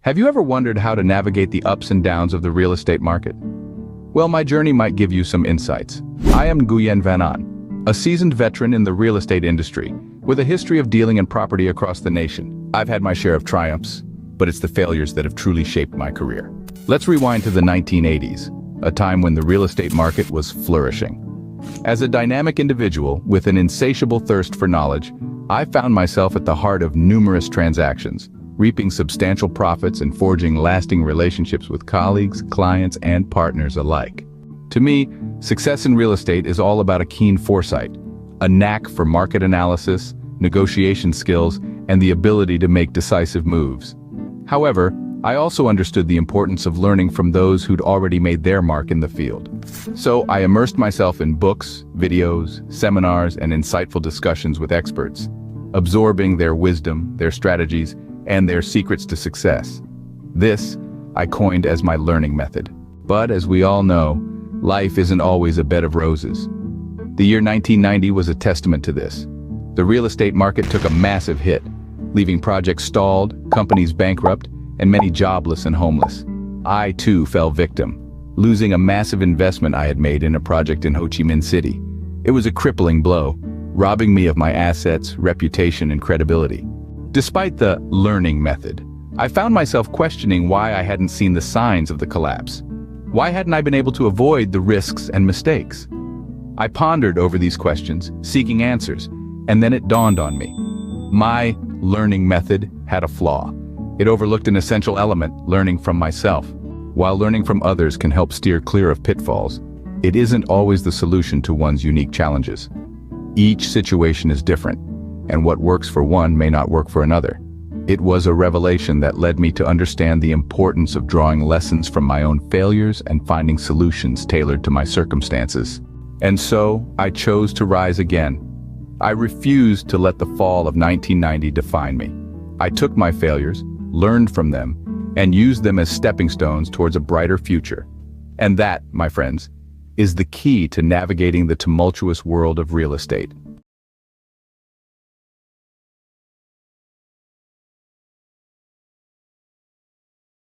Have you ever wondered how to navigate the ups and downs of the real estate market? Well, my journey might give you some insights. I am Nguyen Van An, a seasoned veteran in the real estate industry, with a history of dealing in property across the nation. I've had my share of triumphs, but it's the failures that have truly shaped my career. Let's rewind to the 1980s, a time when the real estate market was flourishing. As a dynamic individual with an insatiable thirst for knowledge, I found myself at the heart of numerous transactions, reaping substantial profits and forging lasting relationships with colleagues, clients, and partners alike. To me, success in real estate is all about a keen foresight, a knack for market analysis, negotiation skills, and the ability to make decisive moves. However, I also understood the importance of learning from those who'd already made their mark in the field. So I immersed myself in books, videos, seminars, and insightful discussions with experts, absorbing their wisdom, their strategies, and their secrets to success. This I coined as my learning method. But as we all know, life isn't always a bed of roses. The year 1990 was a testament to this. The real estate market took a massive hit, leaving projects stalled, companies bankrupt, and many jobless and homeless. I too fell victim, losing a massive investment I had made in a project in Ho Chi Minh City. It was a crippling blow, robbing me of my assets, reputation, and credibility. Despite the learning method, I found myself questioning why I hadn't seen the signs of the collapse. Why hadn't I been able to avoid the risks and mistakes? I pondered over these questions, seeking answers, and then it dawned on me. My learning method had a flaw. It overlooked an essential element, learning from myself. While learning from others can help steer clear of pitfalls, it isn't always the solution to one's unique challenges. Each situation is different, and what works for one may not work for another. It was a revelation that led me to understand the importance of drawing lessons from my own failures and finding solutions tailored to my circumstances. And so, I chose to rise again. I refused to let the fall of 1990 define me. I took my failures, learned from them, and used them as stepping stones towards a brighter future. And that, my friends, is the key to navigating the tumultuous world of real estate.